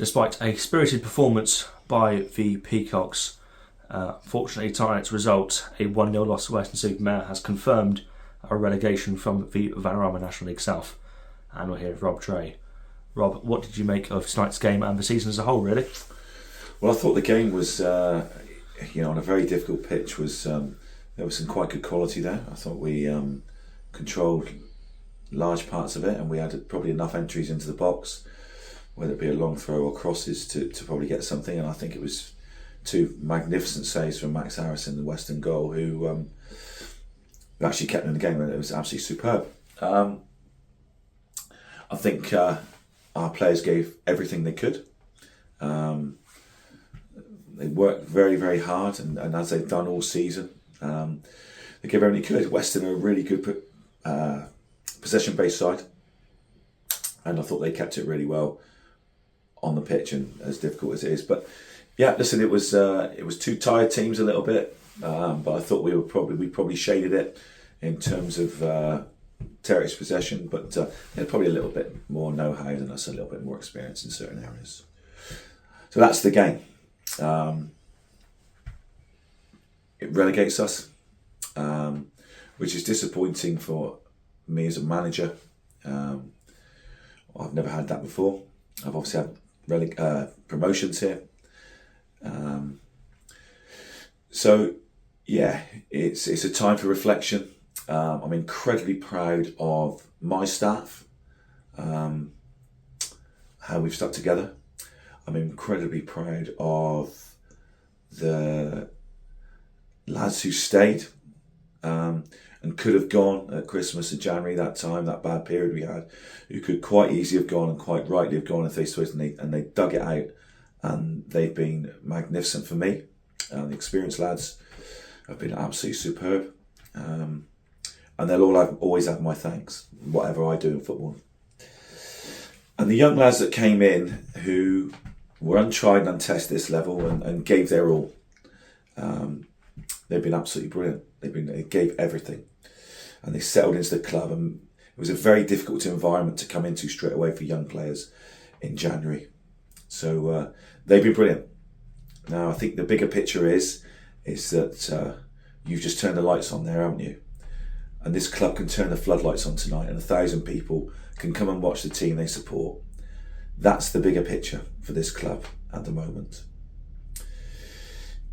Despite a spirited performance by the Peacocks, fortunately tonight's result, a 1-0 loss to Weston-Super-Mare, has confirmed a relegation from the Vanarama National League South. And we're here with Rob Dray. Rob, what did you make of tonight's game and the season as a whole, really? Well, I thought the game was, on a very difficult pitch, there was some quite good quality there. I thought we controlled large parts of it, and we had probably enough entries into the box, whether it be a long throw or crosses, to probably get something. And I think it was two magnificent saves from Max Harris in the Western goal, who actually kept in the game, and it was absolutely superb. I think our players gave everything they could. They worked very, very hard, and as they've done all season, they gave everything they could. Western are a really good possession-based side, and I thought they kept it really well on the pitch, and as difficult as it is. But yeah, listen, it was two tired teams a little bit, but I thought we probably shaded it in terms of territory possession, but they had probably a little bit more know-how than us, a little bit more experience in certain areas. So that's the game. It relegates us, which is disappointing for me as a manager. I've never had that before. I've obviously had promotions here. So yeah, it's a time for reflection. I'm incredibly proud of my staff, how we've stuck together. I'm incredibly proud of the lads who stayed and could have gone at Christmas and January, that bad period we had, who could quite easily have gone and quite rightly have gone if they switched, and they dug it out, and they've been magnificent for me. The experienced lads have been absolutely superb, and they'll always have my thanks, whatever I do in football. And the young lads that came in who were untried and untested at this level and gave their all, they've been absolutely brilliant. They gave everything, and they settled into the club, and it was a very difficult environment to come into straight away for young players in January. So they've been brilliant. Now I think the bigger picture is that you've just turned the lights on there, haven't you? And this club can turn the floodlights on tonight, and 1,000 people can come and watch the team they support. That's the bigger picture for this club at the moment.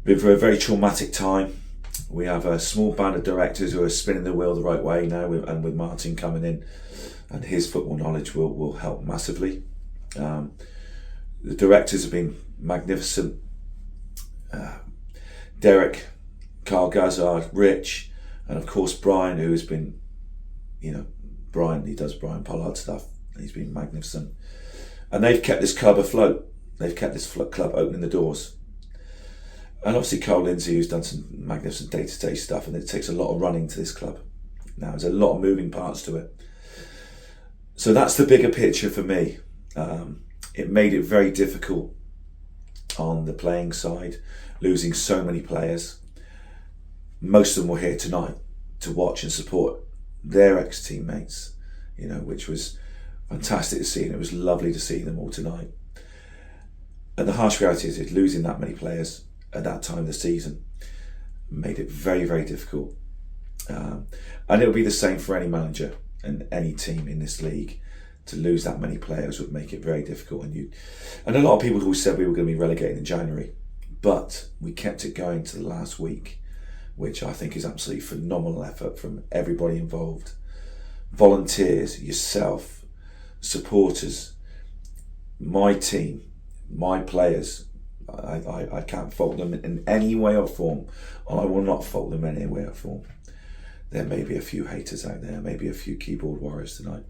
Been for a very traumatic time. We have a small band of directors who are spinning the wheel the right way now, and with Martin coming in, and his football knowledge will help massively. The directors have been magnificent. Derek, Carl Gazard, Rich, and of course Brian, who has been, Brian, he does Brian Pollard stuff, and he's been magnificent. And they've kept this club afloat. They've kept this club opening the doors. And obviously Carl Lindsay, who's done some magnificent day-to-day stuff, and it takes a lot of running to this club. Now, there's a lot of moving parts to it. So that's the bigger picture for me. It made it very difficult on the playing side, losing so many players. Most of them were here tonight to watch and support their ex-teammates, which was fantastic to see, and it was lovely to see them all tonight. And the harsh reality is losing that many players at that time of the season made it very, very difficult. And it'll be the same for any manager and any team in this league. To lose that many players would make it very difficult. And a lot of people who said we were going to be relegated in January, but we kept it going to the last week, which I think is absolutely phenomenal effort from everybody involved. Volunteers, yourself, supporters, my team, my players. I can't fault them in any way or form, and I will not fault them in any way or form. There may be a few haters out there, maybe a few keyboard warriors tonight.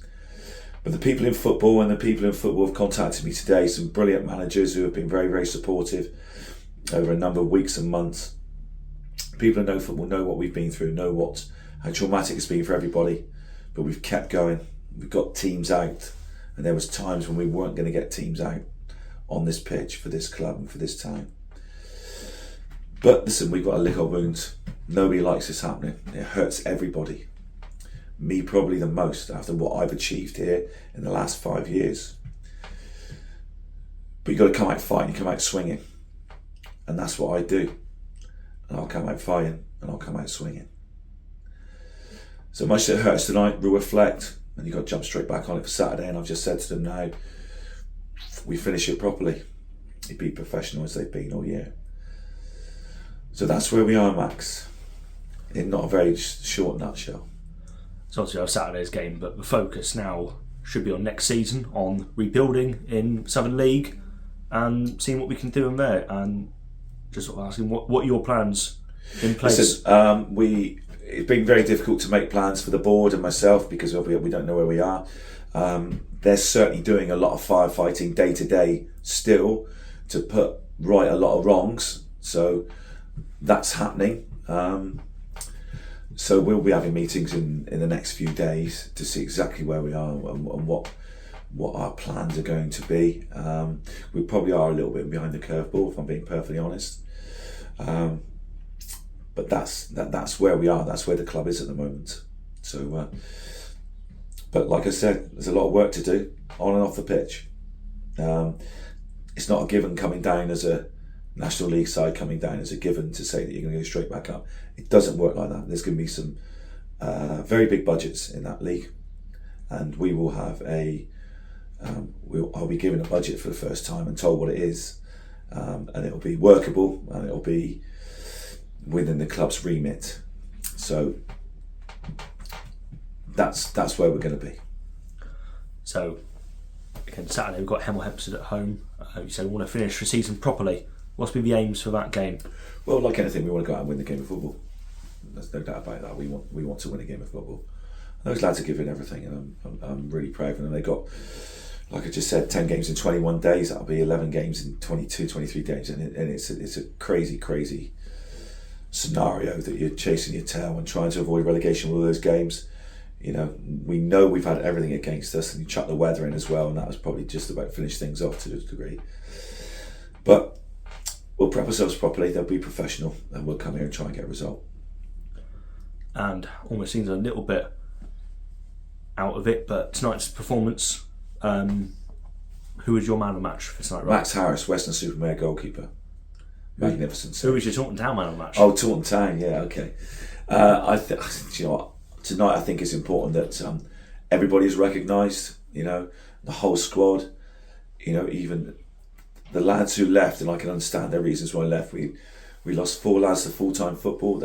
But the people in football have contacted me today, some brilliant managers who have been very, very supportive over a number of weeks and months. People who know football know what we've been through, know how traumatic it's been for everybody, but we've kept going. We've got teams out, and there was times when we weren't going to get teams out on this pitch for this club and for this town. But listen, we've got to lick our wounds. Nobody likes this happening. It hurts everybody. Me probably the most after what I've achieved here in the last 5 years. But you've got to come out fighting, you come out swinging. And that's what I do. And I'll come out fighting and I'll come out swinging. So much that it hurts tonight, we'll reflect, and you've got to jump straight back on it for Saturday. And I've just said to them now, we finish it properly. You be professional as they've been all year. So that's where we are, Max, in not a very short nutshell. So obviously our Saturday's game, but the focus now should be on next season, on rebuilding in Southern League and seeing what we can do in there, and just sort of asking what are your plans in place? Listen, it's been very difficult to make plans for the board and myself because we don't know where we are. They're certainly doing a lot of firefighting day to day still to put right a lot of wrongs. So that's happening. So we'll be having meetings in the next few days to see exactly where we are and what our plans are going to be. We probably are a little bit behind the curveball, if I'm being perfectly honest. But that's where we are. That's where the club is at the moment. So, but like I said, there's a lot of work to do on and off the pitch. It's not a given coming down as a National League side, coming down as a given to say that you're going to go straight back up. It doesn't work like that. There's going to be some very big budgets in that league, and we will have I'll be given a budget for the first time and told what it is, and it'll be workable and it'll be within the club's remit. So that's where we're going to be. So again, Saturday we've got Hemel Hempstead at home. You said we want to finish the season properly. What's been the aims for that game? Well, like anything, we want to go out and win the game of football. There's no doubt about that. We want to win a game of football. Those lads are giving everything, and I'm really proud of them. They got, like I just said, 10 games in 21 days. That'll be 11 games in 22, 23 days, and it's a crazy scenario that you're chasing your tail and trying to avoid relegation with all those games. You know we've had everything against us, and you chuck the weather in as well, and that was probably just about finished things off to a degree. But we'll prep ourselves properly, they'll be professional, and we'll come here and try and get a result. And almost seems a little bit out of it, but tonight's performance, who was your man of the match for tonight, right? Max Harris, Weston-Super-Mare goalkeeper. Magnificent. Who was your Taunton Town man of the match? Oh, Taunton Town, yeah, okay. You know what? Tonight I think it's important that everybody's recognised, the whole squad, even the lads who left, and I can understand their reasons why they left. We lost 4 lads to full-time football.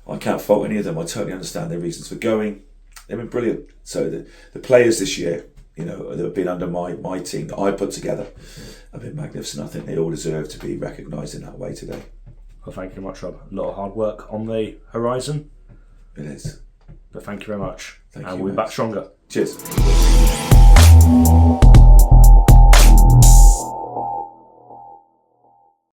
I can't fault any of them. I totally understand their reasons for going. They've been brilliant. So the players this year, that have been under my team that I put together, have been magnificent. I think they all deserve to be recognised in that way today. Well, thank you very much, Rob. A lot of hard work on the horizon. It is. But thank you very much. Thank and you, we'll be back stronger. Cheers.